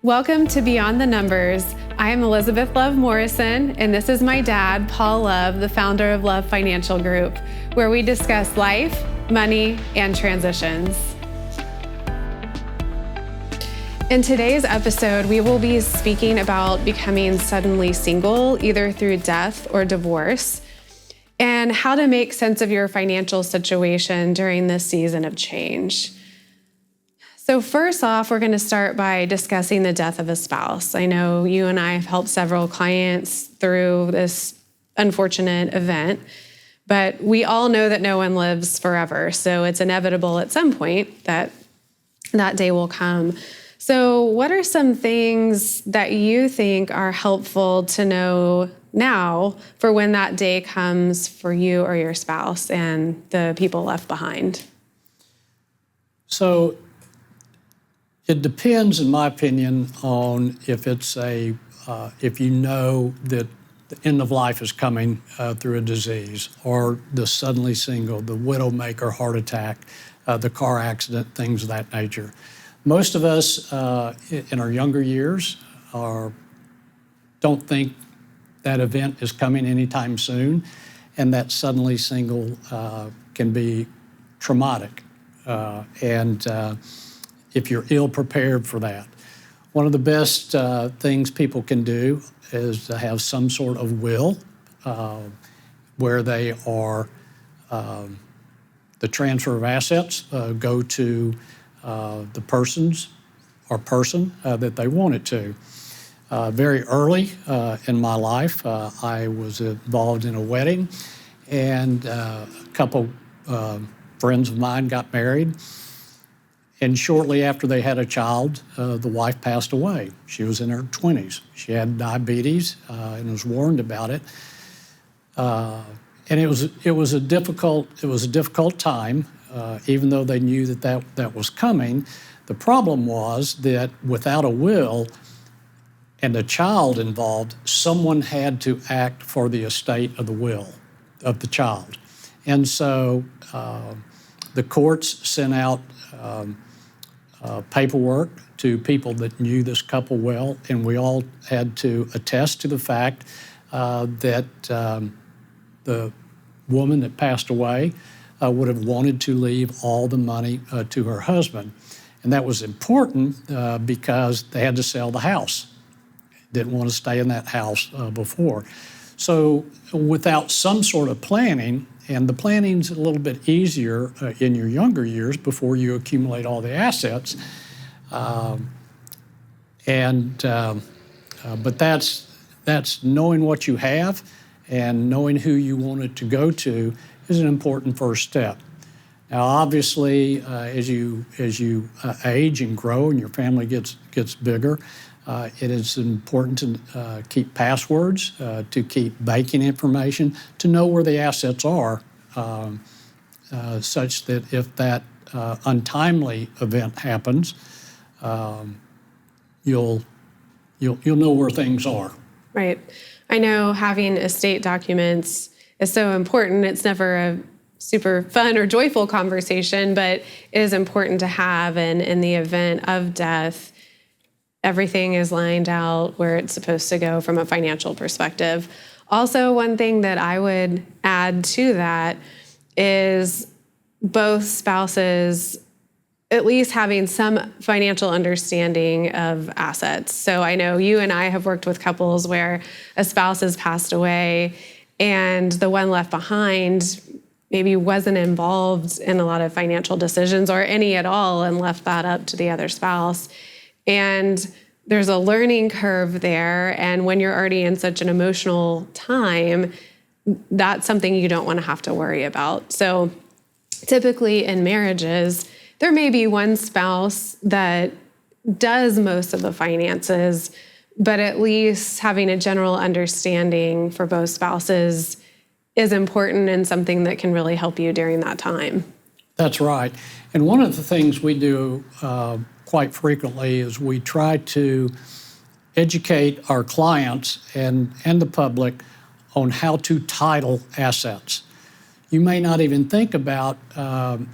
Welcome to Beyond the Numbers. I am Elizabeth Love Morrison, and this is my dad, Paul Love, the founder of Love Financial Group, where we discuss life, money, and transitions. In today's episode, we will be speaking about becoming suddenly single, either through death or divorce, and how to make sense of your financial situation during this season of change. So first off, we're going to start by discussing the death of a spouse. I know you and I have helped several clients through this unfortunate event, but we all know that no one lives forever. So it's inevitable at some point that that day will come. So what are some things that you think are helpful to know now for when that day comes for you or your spouse and the people left behind? So it depends, in my opinion, on if you know that the end of life is coming through a disease, or the suddenly single, the widowmaker, heart attack, the car accident, things of that nature. Most of us in our younger years don't think that event is coming anytime soon, and that suddenly single can be traumatic. If you're ill prepared for that. One of the best things people can do is to have some sort of will where they are, the transfer of assets go to the person that they want it to. Very early in my life, I was involved in a wedding, and a couple friends of mine got married. And shortly after they had a child, the wife passed away. She was in her 20s. She had diabetes and was warned about it. And it was a difficult time, even though they knew that was coming. The problem was that without a will and a child involved, someone had to act for the estate of the will of the child. And so the courts sent out paperwork to people that knew this couple well, and we all had to attest to the fact that the woman that passed away would have wanted to leave all the money to her husband. And that was important because they had to sell the house. Didn't want to stay in that house before. So without some sort of planning, and the planning's a little bit easier in your younger years before you accumulate all the assets. But that's knowing what you have and knowing who you want it to go to is an important first step. Now, obviously, as you age and grow and your family gets bigger, it is important to keep passwords, to keep banking information, to know where the assets are, such that if that untimely event happens, you'll know where things are. Right. I know having estate documents is so important. It's never a super fun or joyful conversation, but it is important to have. And in the event of death, everything is lined out where it's supposed to go from a financial perspective. Also, one thing that I would add to that is both spouses at least having some financial understanding of assets. So I know you and I have worked with couples where a spouse has passed away and the one left behind maybe wasn't involved in a lot of financial decisions or any at all and left that up to the other spouse. And there's a learning curve there. And when you're already in such an emotional time, that's something you don't want to have to worry about. So typically in marriages, there may be one spouse that does most of the finances, but at least having a general understanding for both spouses is important and something that can really help you during that time. That's right. And one of the things we do quite frequently is we try to educate our clients and the public on how to title assets. You may not even think about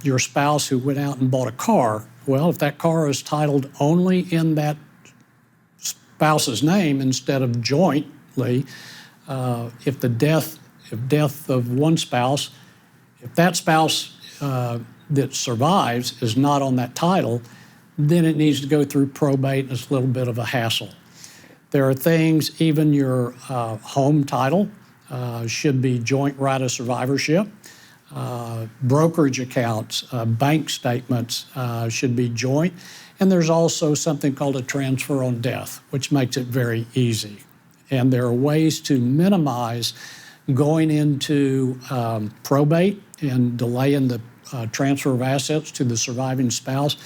your spouse who went out and bought a car. Well, if that car is titled only in that spouse's name instead of jointly. If death of one spouse, if that spouse that survives is not on that title, then it needs to go through probate, and it's a little bit of a hassle. There are things, even your home title should be joint right of survivorship. Brokerage accounts, bank statements should be joint. And there's also something called a transfer on death, which makes it very easy. And there are ways to minimize going into probate and delaying the transfer of assets to the surviving spouse,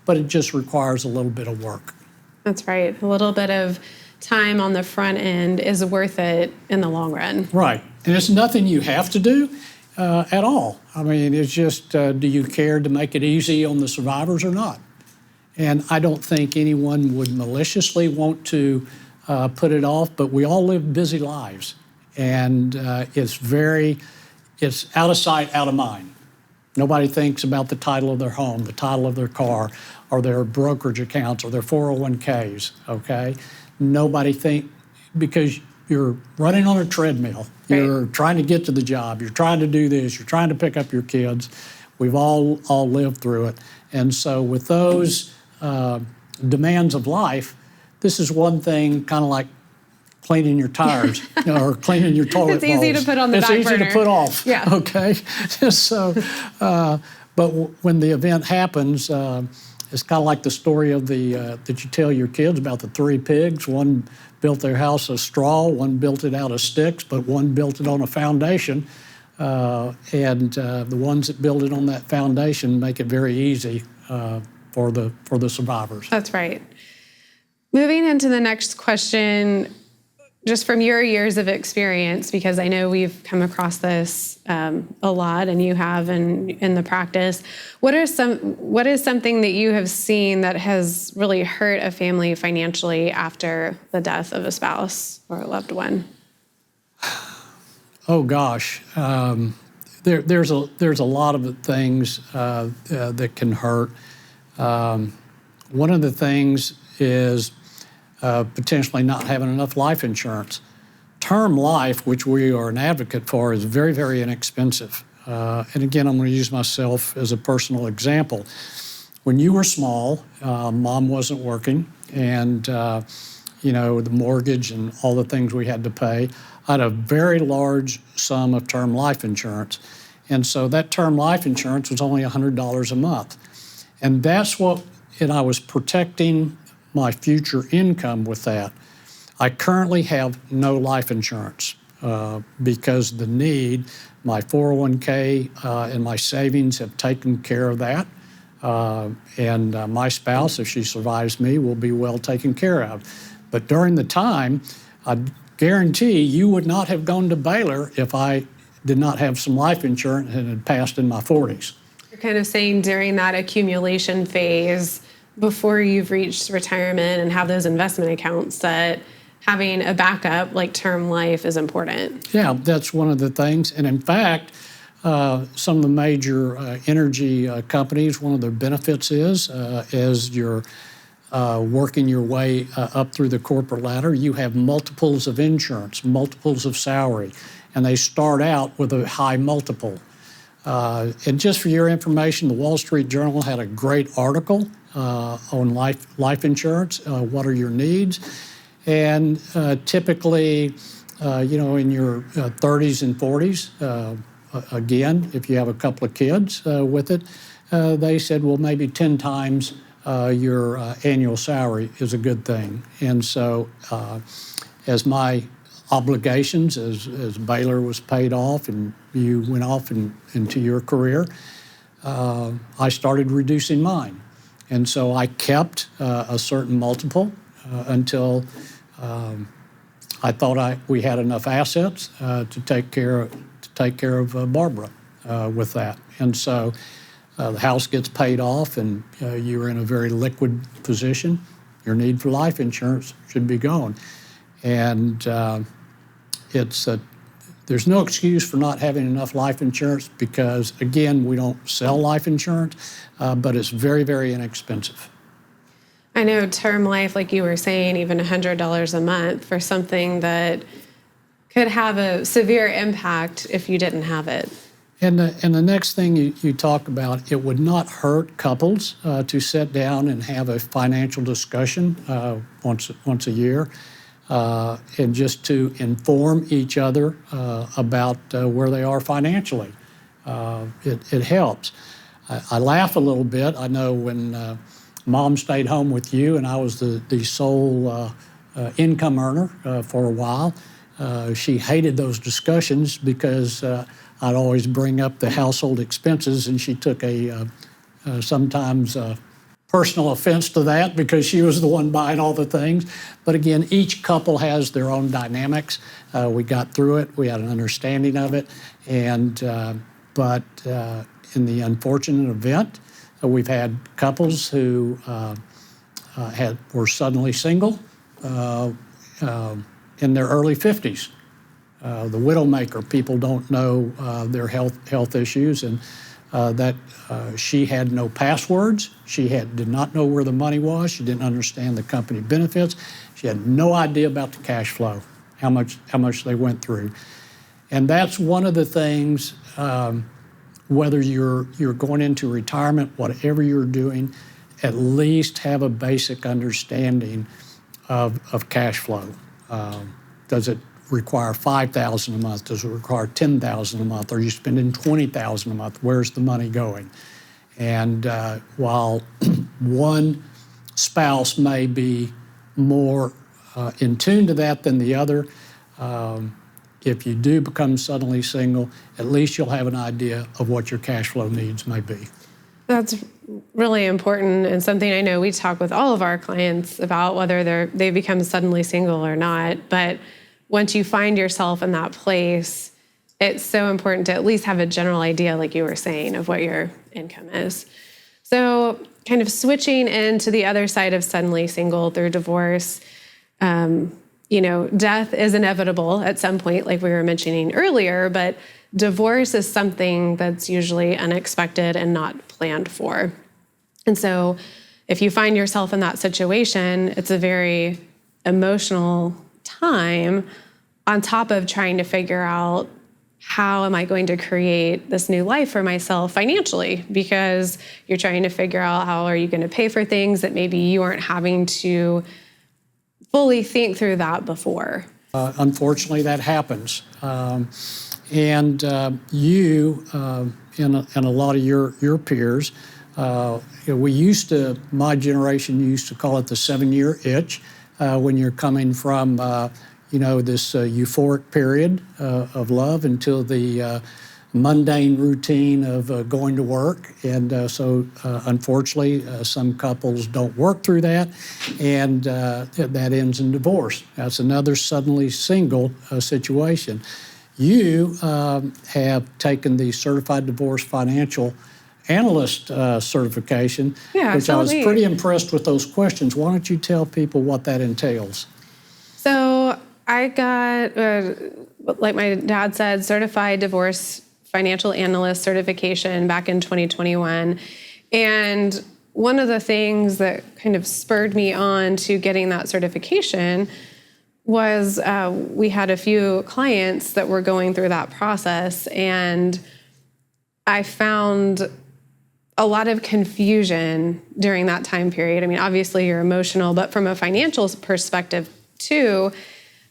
but it just requires a little bit of work. That's right. A little bit of time on the front end is worth it in the long run. Right. And it's nothing you have to do at all. I mean, it's just, do you care to make it easy on the survivors or not? And I don't think anyone would maliciously want to put it off, but we all live busy lives. And it's out of sight, out of mind. Nobody thinks about the title of their home, the title of their car, or their brokerage accounts, or their 401ks, okay? Nobody because you're running on a treadmill. Right. You're trying to get to the job. You're trying to do this. You're trying to pick up your kids. We've all lived through it. And so with those demands of life, this is one thing, kind of like cleaning your tires or cleaning your toilet It's easy bowls. to put on the back It's easy burner. to put off, Yeah. okay? So, but when the event happens, it's kind of like the story of that you tell your kids about the three pigs. One built their house of straw, one built it out of sticks, but one built it on a foundation. The ones that build it on that foundation make it very easy for the survivors. That's right. Moving into the next question, just from your years of experience, because I know we've come across this a lot, and you have in the practice. What is something that you have seen that has really hurt a family financially after the death of a spouse or a loved one? Oh gosh, there's a lot of things that can hurt. One of the things is potentially not having enough life insurance. Term life, which we are an advocate for, is very, very inexpensive. And again, I'm going to use myself as a personal example. When you were small, mom wasn't working, and the mortgage and all the things we had to pay. I had a very large sum of term life insurance. And so that term life insurance was only $100 a month. And I was protecting my future income with that. I currently have no life insurance because my 401k and my savings have taken care of that. And my spouse, if she survives me, will be well taken care of. But during the time, I guarantee you would not have gone to Baylor if I did not have some life insurance and had passed in my 40s. You're kind of saying during that accumulation phase, before you've reached retirement and have those investment accounts, that having a backup like term life is important. Yeah, that's one of the things. And in fact, some of the major energy companies, one of their benefits is as you're working your way up through the corporate ladder, you have multiples of insurance, multiples of salary, and they start out with a high multiple. And just for your information, the Wall Street Journal had a great article on life insurance. What are your needs? And typically, in your 30s and 40s, again, if you have a couple of kids with it, they said, well, maybe 10 times your annual salary is a good thing. And so as my obligations, as Baylor was paid off and you went off into your career, I started reducing mine. And so I kept a certain multiple until I thought we had enough assets to take care of Barbara with that. And so the house gets paid off, and you're in a very liquid position. Your need for life insurance should be gone, and there's no excuse for not having enough life insurance because, again, we don't sell life insurance, but it's very, very inexpensive. I know term life, like you were saying, even $100 a month for something that could have a severe impact if you didn't have it. And the next thing you talk about, it would not hurt couples to sit down and have a financial discussion once a year, and just to inform each other about where they are financially. It helps. I laugh a little bit. I know when Mom stayed home with you and I was the sole income earner for a while, she hated those discussions because I'd always bring up the household expenses, and she took sometimes personal offense to that because she was the one buying all the things. But again, each couple has their own dynamics. We got through it. We had an understanding of it. But in the unfortunate event, we've had couples who were suddenly single in their early 50s. The widowmaker, people don't know their health issues, and that she had no passwords. She did not know where the money was. She didn't understand the company benefits. She had no idea about the cash flow, how much they went through. And that's one of the things, whether you're going into retirement, whatever you're doing, at least have a basic understanding of cash flow. Does it require $5,000 a month? Does it require $10,000 a month? Are you spending $20,000 a month? Where's the money going? And while one spouse may be more in tune to that than the other, if you do become suddenly single, at least you'll have an idea of what your cash flow needs may be. That's really important, and something I know we talk with all of our clients about, whether they become suddenly single or not. But once you find yourself in that place, it's so important to at least have a general idea, like you were saying, of what your income is. So kind of switching into the other side of suddenly single through divorce, death is inevitable at some point, like we were mentioning earlier, but divorce is something that's usually unexpected and not planned for. And so if you find yourself in that situation, it's a very emotional time on top of trying to figure out, how am I going to create this new life for myself financially? Because you're trying to figure out, how are you going to pay for things that maybe you aren't having to fully think through that before. Unfortunately, that happens. And you and a lot of your peers, my generation used to call it the 7-year itch, when you're coming from, this euphoric period of love until the mundane routine of going to work. And so unfortunately, some couples don't work through that, and that ends in divorce. That's another suddenly single situation. You have taken the Certified Divorce Financial Analyst certification, which I was pretty impressed with those questions. Why don't you tell people what that entails? So I got, like my dad said, Certified Divorce Financial Analyst certification back in 2021. And one of the things that kind of spurred me on to getting that certification was we had a few clients that were going through that process, and I found a lot of confusion during that time period. I mean, obviously you're emotional, but from a financial perspective too,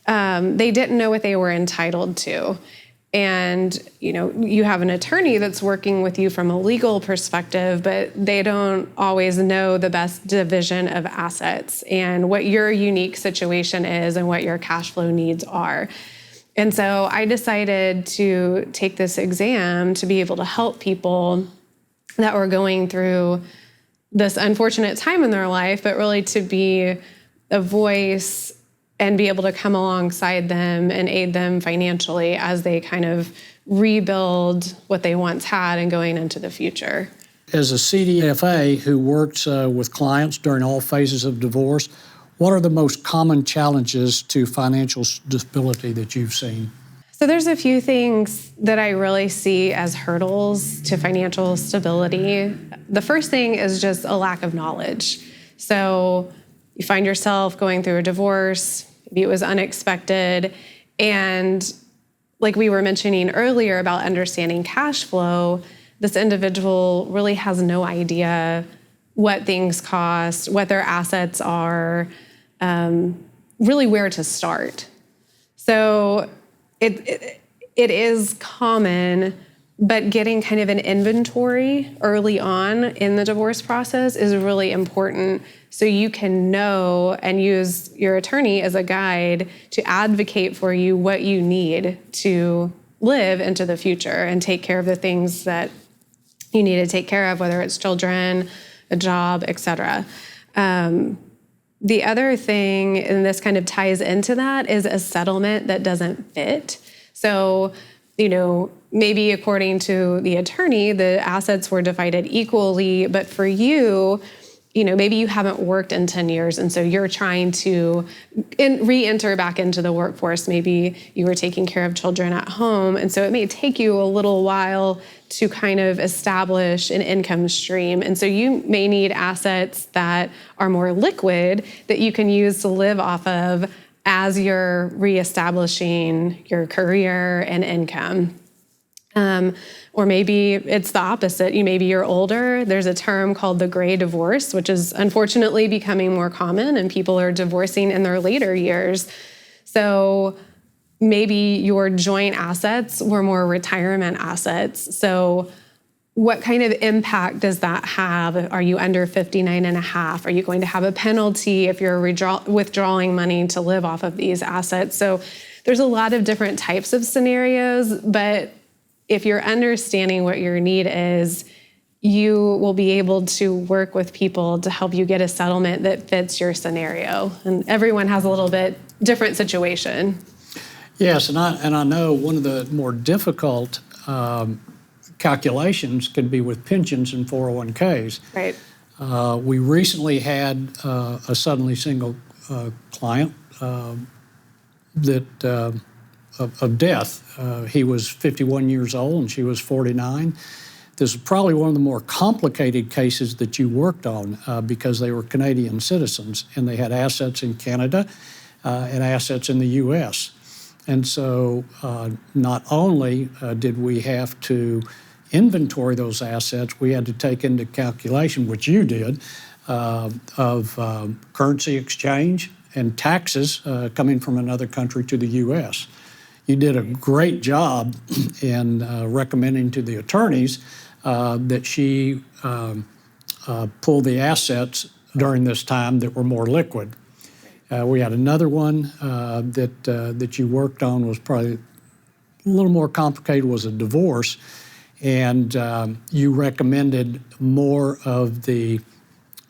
they didn't know what they were entitled to. And, you have an attorney that's working with you from a legal perspective, but they don't always know the best division of assets and what your unique situation is and what your cash flow needs are. And so I decided to take this exam to be able to help people that were going through this unfortunate time in their life, but really to be a voice and be able to come alongside them and aid them financially as they kind of rebuild what they once had and going into the future. As a CDFA who works with clients during all phases of divorce, what are the most common challenges to financial stability that you've seen? So there's a few things that I really see as hurdles to financial stability. The first thing is just a lack of knowledge. So you find yourself going through a divorce, maybe it was unexpected, and like we were mentioning earlier about understanding cash flow, this individual really has no idea what things cost, what their assets are, really where to start. So it is common, but getting kind of an inventory early on in the divorce process is really important, so you can know and use your attorney as a guide to advocate for you what you need to live into the future and take care of the things that you need to take care of, whether it's children, a job, etc. The other thing, and this kind of ties into that, is a settlement that doesn't fit. So, maybe according to the attorney, the assets were divided equally, but for you, maybe you haven't worked in 10 years, and so you're trying to re-enter back into the workforce. Maybe you were taking care of children at home, and so it may take you a little while to kind of establish an income stream. And so you may need assets that are more liquid that you can use to live off of as you're reestablishing your career and income. Or maybe it's the opposite. Maybe you're older. There's a term called the gray divorce, which is unfortunately becoming more common, and people are divorcing in their later years. So maybe your joint assets were more retirement assets. So what kind of impact does that have? Are you under 59 and a half? Are you going to have a penalty if you're withdrawing money to live off of these assets? So there's a lot of different types of scenarios, but if you're understanding what your need is, you will be able to work with people to help you get a settlement that fits your scenario. And everyone has a little bit different situation. Yes, and I know one of the more difficult calculations can be with pensions and 401ks. Right. We recently had a suddenly single client that of death. He was 51 years old and she was 49. This is probably one of the more complicated cases that you worked on because they were Canadian citizens and they had assets in Canada and assets in the U.S. And so not only did we have to inventory those assets, we had to take into calculation, which you did, of currency exchange and taxes coming from another country to the U.S. You did a great job in recommending to the attorneys that she pull the assets during this time that were more liquid. We had another one that you worked on was probably a little more complicated, was a divorce, and you recommended more of the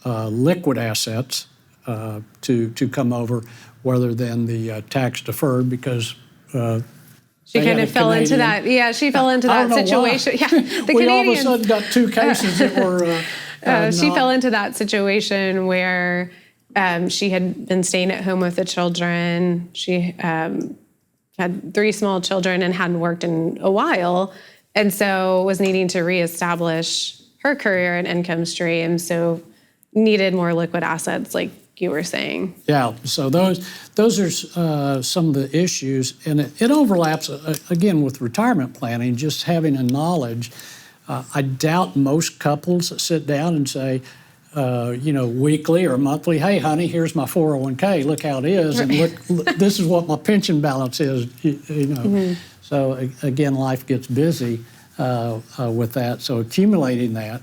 liquid assets to come over rather than the tax deferred because she kind of fell into that. Yeah, she fell into that situation. Yeah, the we Canadians, all of a sudden got two cases that were. she fell into that situation where she had been staying at home with the children. She had 3 small children and hadn't worked in a while, and so was needing to reestablish her career and income stream. So needed more liquid assets, like you were saying. Yeah, so those are some of the issues, and it overlaps, again, with retirement planning, just having a knowledge. I doubt most couples sit down and say, weekly or monthly, hey, honey, here's my 401k, look how it is, and look this is what my pension balance is, Mm-hmm. So, again, life gets busy with that. So accumulating that,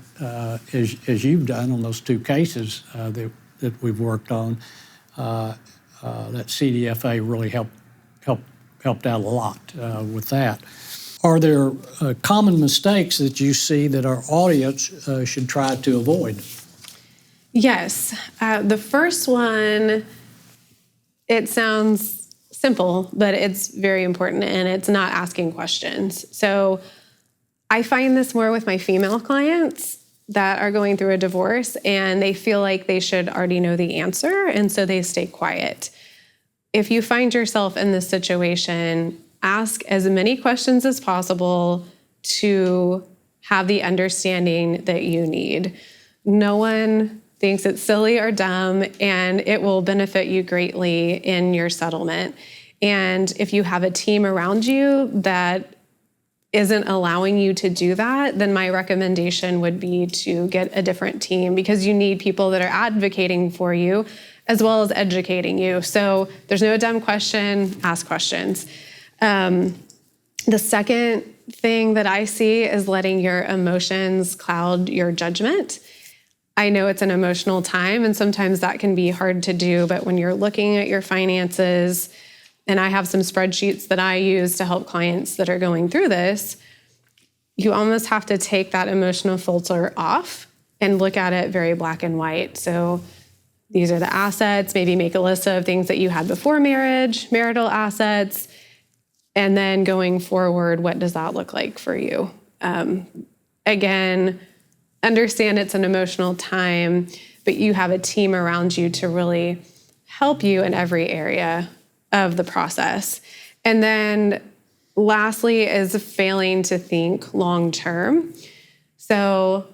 as you've done on those 2 cases that we've worked on, that CDFA really helped out a lot with that. Are there common mistakes that you see that our audience should try to avoid? Yes. The first one, it sounds simple, but it's very important, and it's not asking questions. So I find this more with my female clients that are going through a divorce, and they feel like they should already know the answer, and so they stay quiet. If you find yourself in this situation, ask as many questions as possible to have the understanding that you need. No one thinks it's silly or dumb, and it will benefit you greatly in your settlement. And if you have a team around you that isn't allowing you to do that, then my recommendation would be to get a different team, because you need people that are advocating for you as well as educating you. So there's no dumb question, ask questions. The second thing that I see is letting your emotions cloud your judgment. I know it's an emotional time, and sometimes that can be hard to do, but when you're looking at your finances, and I have some spreadsheets that I use to help clients that are going through this, you almost have to take that emotional filter off and look at it very black and white. So these are the assets, maybe make a list of things that you had before marriage, marital assets, and then going forward, what does that look like for you? Again, understand it's an emotional time, but you have a team around you to really help you in every area of the process. And then lastly is failing to think long-term. So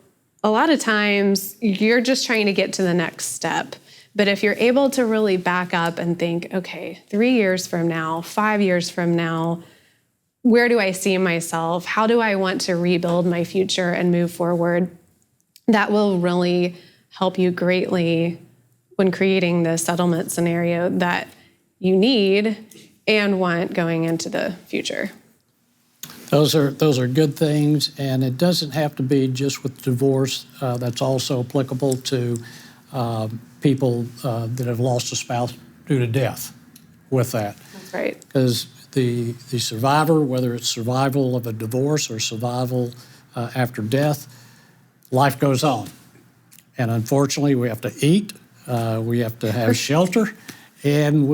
a lot of times you're just trying to get to the next step. But if you're able to really back up and think, okay, 3 years from now, 5 years from now, where do I see myself? How do I want to rebuild my future and move forward? That will really help you greatly when creating the settlement scenario that you need and want going into the future. Those are good things, and it doesn't have to be just with divorce. That's also applicable to people that have lost a spouse due to death with that. That's right. Because the survivor, whether it's survival of a divorce or survival after death, life goes on. And unfortunately, we have to eat, we have to have shelter, and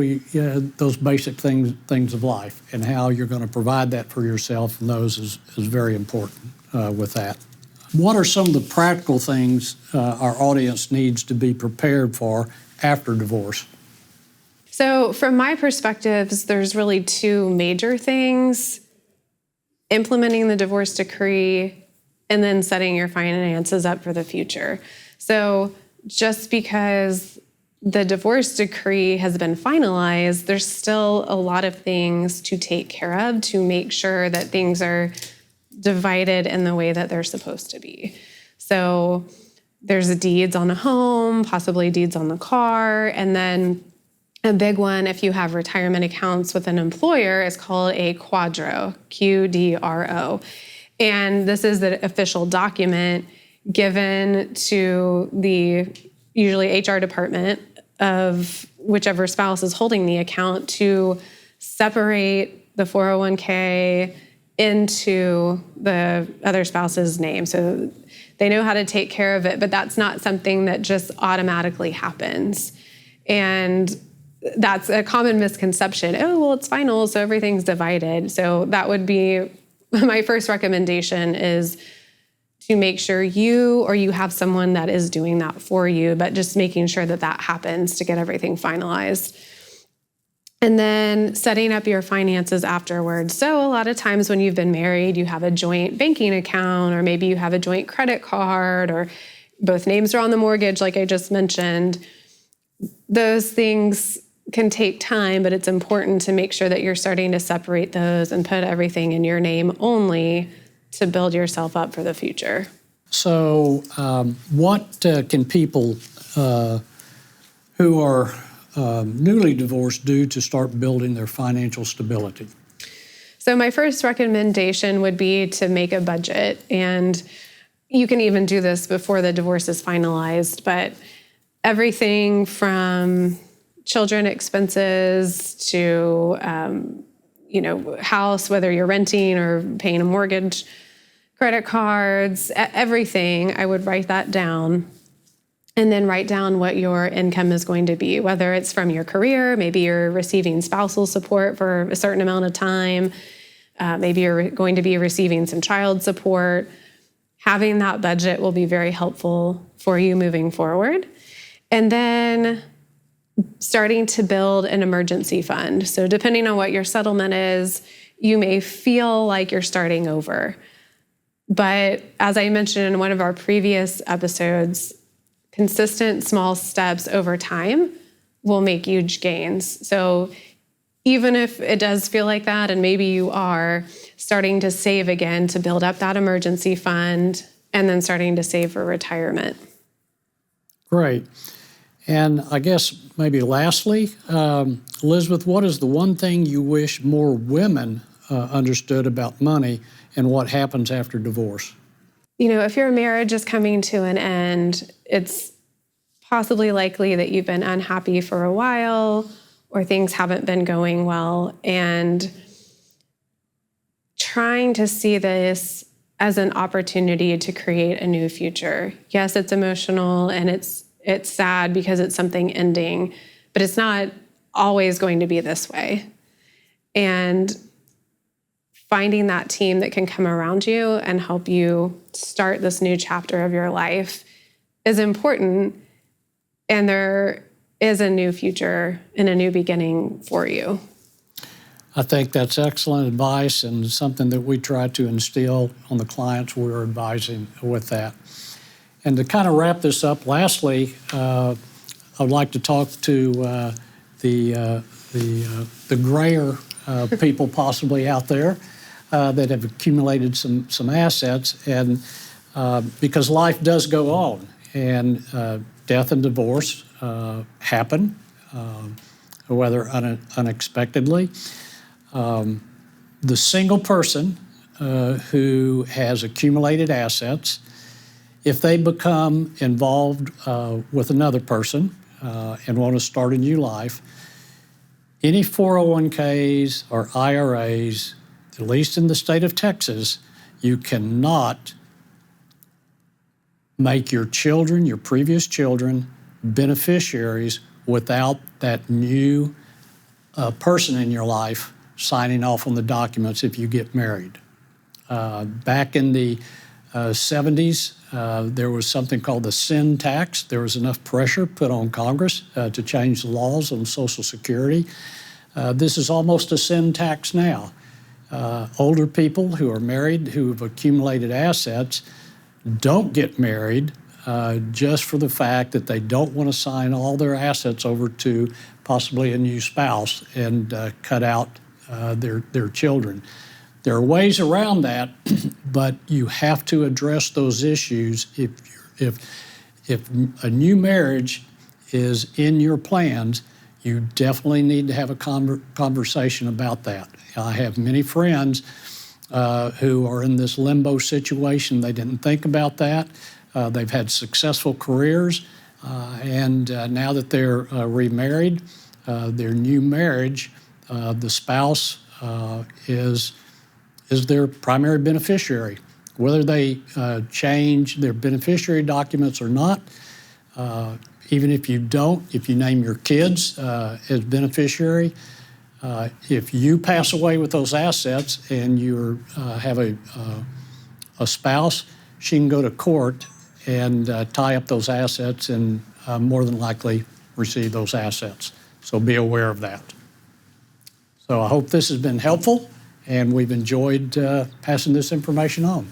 those basic things of life, and how you're going to provide that for yourself and those is very important with that. What are some of the practical things our audience needs to be prepared for after divorce? So from my perspectives, there's really two major things: implementing the divorce decree and then setting your finances up for the future. So just because the divorce decree has been finalized, there's still a lot of things to take care of to make sure that things are divided in the way that they're supposed to be. So there's deeds on a home, possibly deeds on the car, and then a big one, if you have retirement accounts with an employer, is called a QDRO, QDRO. And this is the official document given to the usually HR department of whichever spouse is holding the account to separate the 401k into the other spouse's name. So they know how to take care of it, but that's not something that just automatically happens. And that's a common misconception. Oh, well, it's final, so everything's divided. So that would be my first recommendation, is to make sure you have someone that is doing that for you, but just making sure that that happens to get everything finalized. And then setting up your finances afterwards. So a lot of times when you've been married, you have a joint banking account, or maybe you have a joint credit card, or both names are on the mortgage, like I just mentioned. Those things can take time, but it's important to make sure that you're starting to separate those and put everything in your name only to build yourself up for the future. So what can people who are newly divorced do to start building their financial stability? So my first recommendation would be to make a budget. And you can even do this before the divorce is finalized, but everything from children expenses to house, whether you're renting or paying a mortgage, credit cards, everything, I would write that down. And then write down what your income is going to be, whether it's from your career, maybe you're receiving spousal support for a certain amount of time, maybe you're going to be receiving some child support. Having that budget will be very helpful for you moving forward. And then starting to build an emergency fund. So depending on what your settlement is, you may feel like you're starting over. But as I mentioned in one of our previous episodes, consistent small steps over time will make huge gains. So even if it does feel like that, and maybe you are starting to save again to build up that emergency fund and then starting to save for retirement. Great. And I guess maybe lastly, Elizabeth, what is the one thing you wish more women understood about money and what happens after divorce? If your marriage is coming to an end, it's possibly likely that you've been unhappy for a while or things haven't been going well. And trying to see this as an opportunity to create a new future. Yes, it's emotional and it's sad because it's something ending, but it's not always going to be this way. And finding that team that can come around you and help you start this new chapter of your life is important. And there is a new future and a new beginning for you. I think that's excellent advice and something that we try to instill on the clients we're advising with that. And to kind of wrap this up, lastly, I would like to talk to the grayer people possibly out there that have accumulated some assets, and because life does go on, and death and divorce happen, whether unexpectedly. The single person who has accumulated assets, if they become involved with another person and want to start a new life, any 401ks or IRAs, at least in the state of Texas, you cannot make your children, your previous children, beneficiaries without that new person in your life signing off on the documents if you get married. Back in the 70s, there was something called the sin tax. There was enough pressure put on Congress to change the laws on Social Security. This is almost a sin tax now. Older people who are married, who have accumulated assets, don't get married just for the fact that they don't want to sign all their assets over to possibly a new spouse and cut out their children. There are ways around that, but you have to address those issues. If a new marriage is in your plans, you definitely need to have a conversation about that. I have many friends who are in this limbo situation. They didn't think about that. They've had successful careers, and now that they're remarried, their new marriage, the spouse is their primary beneficiary. Whether they change their beneficiary documents or not, even if you don't, if you name your kids as beneficiary, if you pass away with those assets and you have a spouse, she can go to court and tie up those assets and more than likely receive those assets. So be aware of that. So I hope this has been helpful, and we've enjoyed passing this information on.